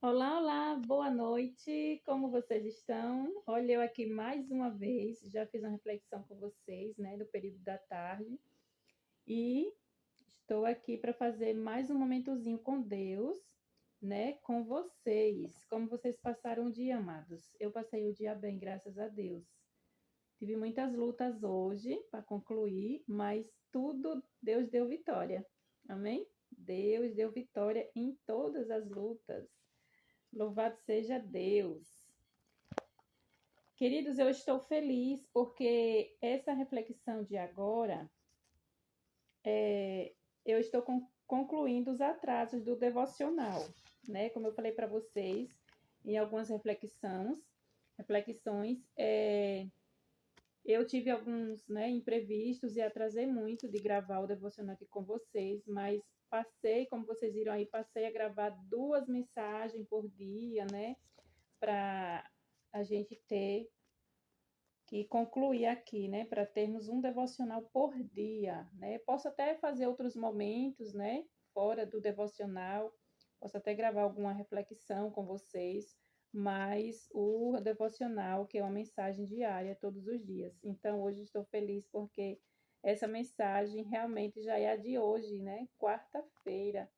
Olá, olá, boa noite, como vocês estão? Olha, eu aqui mais uma vez, já fiz uma reflexão com vocês, né, do período da tarde, e estou aqui para fazer mais um momentozinho com Deus, né, com vocês. Como vocês passaram o dia, amados? Eu passei o dia bem, graças a Deus. Tive muitas lutas hoje para concluir, mas tudo Deus deu vitória. Amém? Deus deu vitória em todas as lutas. Louvado seja Deus. Queridos, eu estou feliz porque essa reflexão de agora, eu estou concluindo os atrasos do devocional, né? Como eu falei para vocês, em algumas reflexões, eu tive alguns, né, imprevistos e atrasei muito de gravar o devocional aqui com vocês, mas passei, como vocês viram aí, passei a gravar 2 mensagens por dia, né? Para a gente ter que concluir aqui, né, para termos um devocional por dia, né? Posso até fazer outros momentos, né, fora do devocional, posso até gravar alguma reflexão com vocês, mas o devocional, que é uma mensagem diária todos os dias. Então, hoje estou feliz porque essa mensagem realmente já é a de hoje, né? Quarta-feira.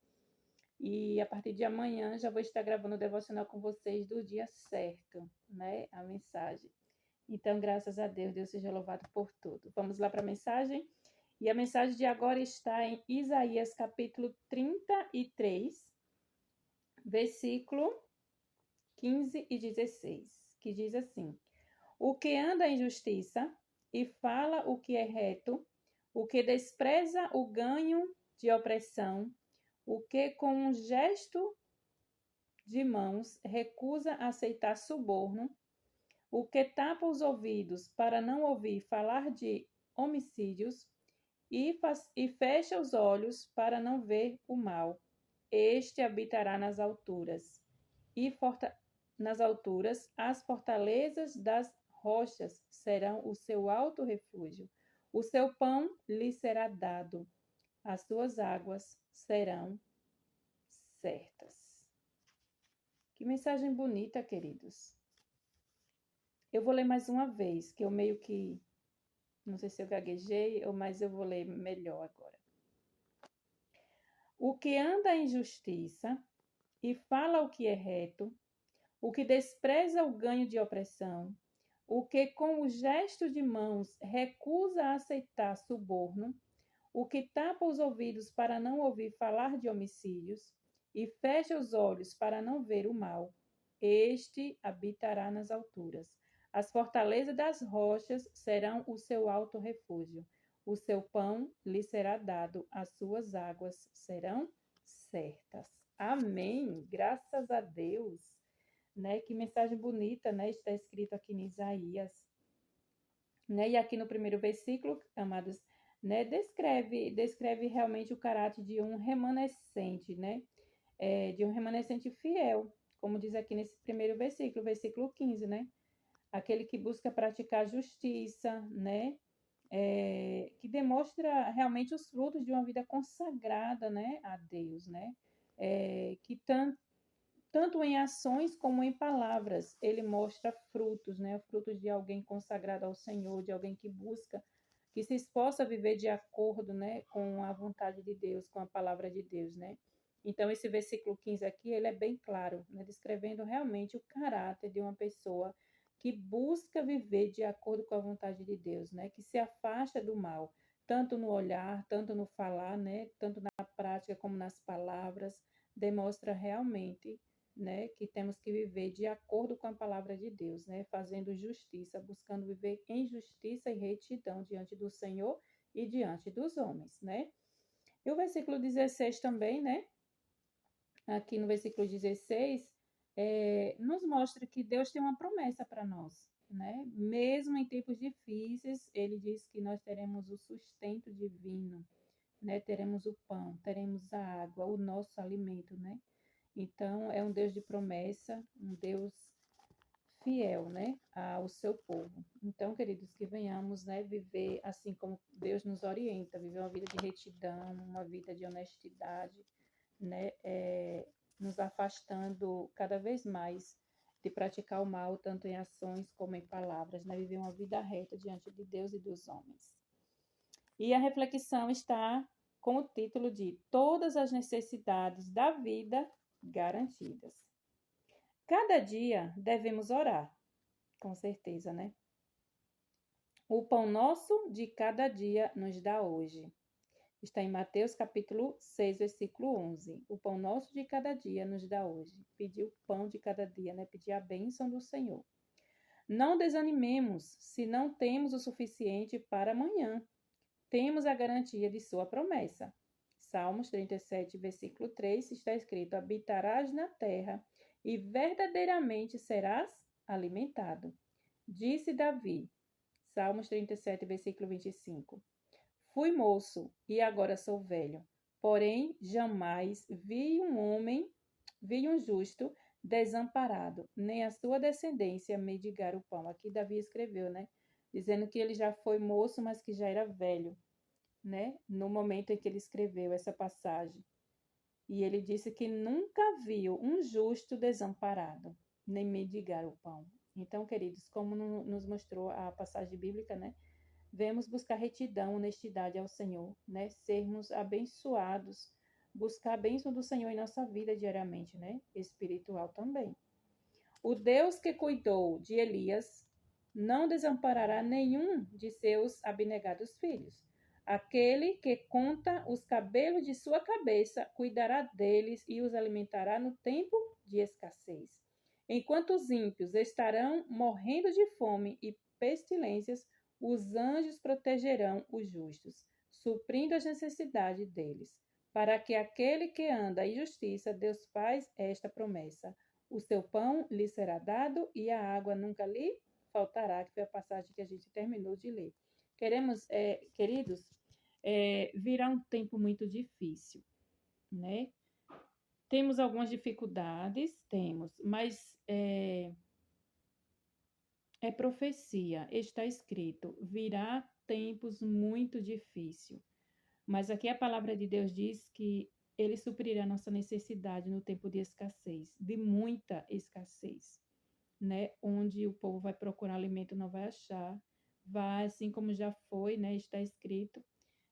E a partir de amanhã já vou estar gravando o devocional com vocês do dia certo, né? A mensagem. Então, graças a Deus, Deus seja louvado por tudo. Vamos lá para a mensagem? E a mensagem de agora está em Isaías capítulo 33, versículo 15 e 16, que diz assim: O que anda em justiça e fala o que é reto, o que despreza o ganho de opressão, o que com um gesto de mãos recusa aceitar suborno, o que tapa os ouvidos para não ouvir falar de homicídios e fecha os olhos para não ver o mal. Este habitará nas alturas, e nas alturas as fortalezas das rochas serão o seu alto refúgio. O seu pão lhe será dado, as suas águas serão certas. Que mensagem bonita, queridos. Eu vou ler mais uma vez, que eu meio que não sei se eu gaguejei, mas eu vou ler melhor agora. O que anda em justiça e fala o que é reto, o que despreza o ganho de opressão, o que com o gesto de mãos recusa aceitar suborno, o que tapa os ouvidos para não ouvir falar de homicídios e fecha os olhos para não ver o mal, este habitará nas alturas. As fortalezas das rochas serão o seu alto refúgio. O seu pão lhe será dado, as suas águas serão certas. Amém. Graças a Deus. Né? Que mensagem bonita, né? Está escrito aqui em Isaías. Né? E aqui no primeiro versículo, amados, né? Descreve realmente o caráter de um remanescente, né? De um remanescente fiel, como diz aqui nesse primeiro versículo, versículo 15, né? Aquele que busca praticar justiça, né? Que demonstra realmente os frutos de uma vida consagrada, né, a Deus, né? Que tanto em ações como em palavras, ele mostra frutos, né? Frutos de alguém consagrado ao Senhor, de alguém que busca, que se esforça a viver de acordo, né, com a vontade de Deus, com a palavra de Deus, né? Então, esse versículo 15 aqui, ele é bem claro, né, descrevendo realmente o caráter de uma pessoa que busca viver de acordo com a vontade de Deus, né? Que se afasta do mal, tanto no olhar, tanto no falar, né? Tanto na prática como nas palavras, demonstra realmente, né, que temos que viver de acordo com a palavra de Deus, né, fazendo justiça, buscando viver em justiça e retidão diante do Senhor e diante dos homens, né? E o versículo 16 também, né, aqui no versículo 16, nos mostra que Deus tem uma promessa para nós, né? Mesmo em tempos difíceis, ele diz que nós teremos o sustento divino, né? Teremos o pão, teremos a água, o nosso alimento, né? Então, é um Deus de promessa, um Deus fiel, né, ao seu povo. Então, queridos, que venhamos, né, viver assim como Deus nos orienta, viver uma vida de retidão, uma vida de honestidade, né, nos afastando cada vez mais de praticar o mal, tanto em ações como em palavras, né? Viver uma vida reta diante de Deus e dos homens. E a reflexão está com o título de Todas as necessidades da vida garantidas. Cada dia devemos orar, com certeza, né? O pão nosso de cada dia nos dá hoje. Está em Mateus capítulo 6, versículo 11. O pão nosso de cada dia nos dá hoje. Pedir o pão de cada dia, né? Pedir a bênção do Senhor. Não desanimemos se não temos o suficiente para amanhã. Temos a garantia de sua promessa. Salmos 37, versículo 3, está escrito: habitarás na terra e verdadeiramente serás alimentado. Disse Davi, Salmos 37, versículo 25. Fui moço e agora sou velho, porém jamais vi um justo desamparado, nem a sua descendência mendigar o pão. Aqui Davi escreveu, né? Dizendo que ele já foi moço, mas que já era velho, né? No momento em que ele escreveu essa passagem. E ele disse que nunca viu um justo desamparado, nem mendigar o pão. Então, queridos, como nos mostrou a passagem bíblica, né? Devemos buscar retidão, honestidade ao Senhor, né? Sermos abençoados, buscar a bênção do Senhor em nossa vida diariamente, né? Espiritual também. O Deus que cuidou de Elias não desamparará nenhum de seus abnegados filhos. Aquele que conta os cabelos de sua cabeça cuidará deles e os alimentará no tempo de escassez. Enquanto os ímpios estarão morrendo de fome e pestilências, os anjos protegerão os justos, suprindo as necessidades deles. Para que aquele que anda em justiça, Deus faz esta promessa: o seu pão lhe será dado e a água nunca lhe faltará, que foi a passagem que a gente terminou de ler. Queridos, virá um tempo muito difícil, né? Temos algumas dificuldades, mas é profecia, está escrito, virá tempos muito difíceis. Mas aqui a palavra de Deus diz que ele suprirá nossa necessidade no tempo de escassez, de muita escassez, né? Onde o povo vai procurar alimento, não vai achar. Vai, assim como já foi, né? Está escrito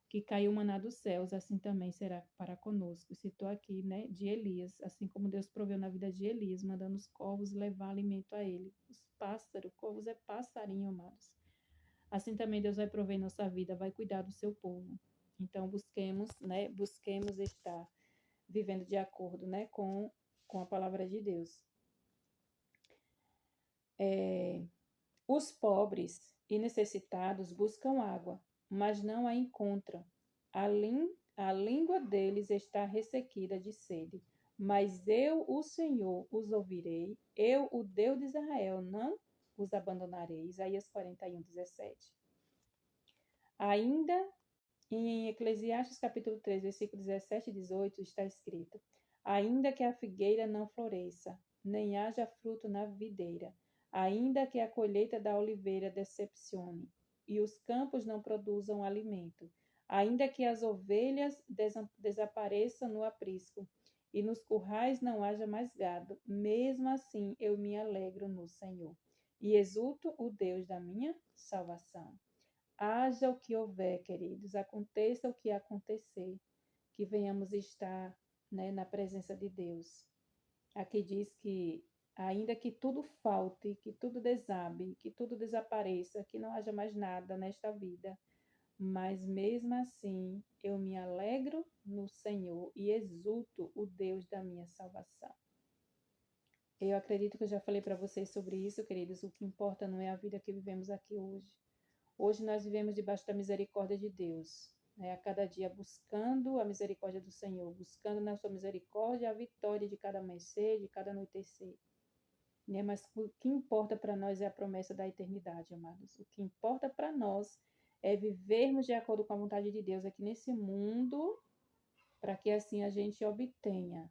que caiu o maná dos céus, assim também será para conosco. Citou aqui, né? De Elias, assim como Deus proveu na vida de Elias, mandando os corvos levar alimento a ele. Os pássaros, corvos é passarinho, amados. Assim também Deus vai prover em nossa vida, vai cuidar do seu povo. Então busquemos, né? Busquemos estar vivendo de acordo, né? Com a palavra de Deus. Os pobres e necessitados buscam água, mas não a encontram. A língua deles está ressequida de sede. Mas eu, o Senhor, os ouvirei. Eu, o Deus de Israel, não os abandonarei. Isaías 41, 17. Ainda em Eclesiastes capítulo 3, versículos 17 e 18, está escrito: ainda que a figueira não floresça, nem haja fruto na videira, ainda que a colheita da oliveira decepcione, e os campos não produzam alimento, ainda que as ovelhas desapareçam no aprisco, e nos currais não haja mais gado, mesmo assim eu me alegro no Senhor, e exulto o Deus da minha salvação. Haja o que houver, queridos, aconteça o que acontecer, que venhamos estar, né, na presença de Deus. Aqui diz que, ainda que tudo falte, que tudo desabe, que tudo desapareça, que não haja mais nada nesta vida, mas mesmo assim eu me alegro no Senhor e exulto o Deus da minha salvação. Eu acredito que eu já falei para vocês sobre isso, queridos. O que importa não é a vida que vivemos aqui hoje. Hoje nós vivemos debaixo da misericórdia de Deus, né? A cada dia buscando a misericórdia do Senhor, buscando na sua misericórdia a vitória de cada amanhecer, de cada anoitecer. Né? Mas o que importa para nós é a promessa da eternidade, amados. O que importa para nós é vivermos de acordo com a vontade de Deus aqui nesse mundo, para que assim a gente obtenha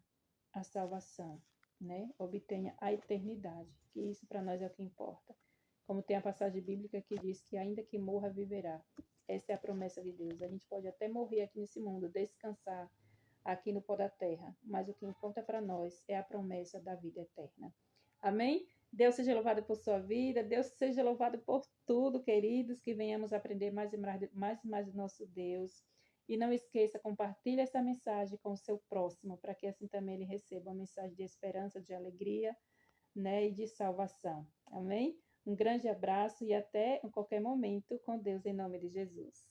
a salvação, né? Obtenha a eternidade, que isso para nós é o que importa. Como tem a passagem bíblica que diz que ainda que morra, viverá. Essa é a promessa de Deus. A gente pode até morrer aqui nesse mundo, descansar aqui no pó da terra, mas o que importa para nós é a promessa da vida eterna. Amém? Deus seja louvado por sua vida, Deus seja louvado por tudo, queridos, que venhamos aprender mais e mais do nosso Deus. E não esqueça, compartilhe essa mensagem com o seu próximo, para que assim também ele receba uma mensagem de esperança, de alegria, né, e de salvação. Amém? Um grande abraço e até em qualquer momento com Deus em nome de Jesus.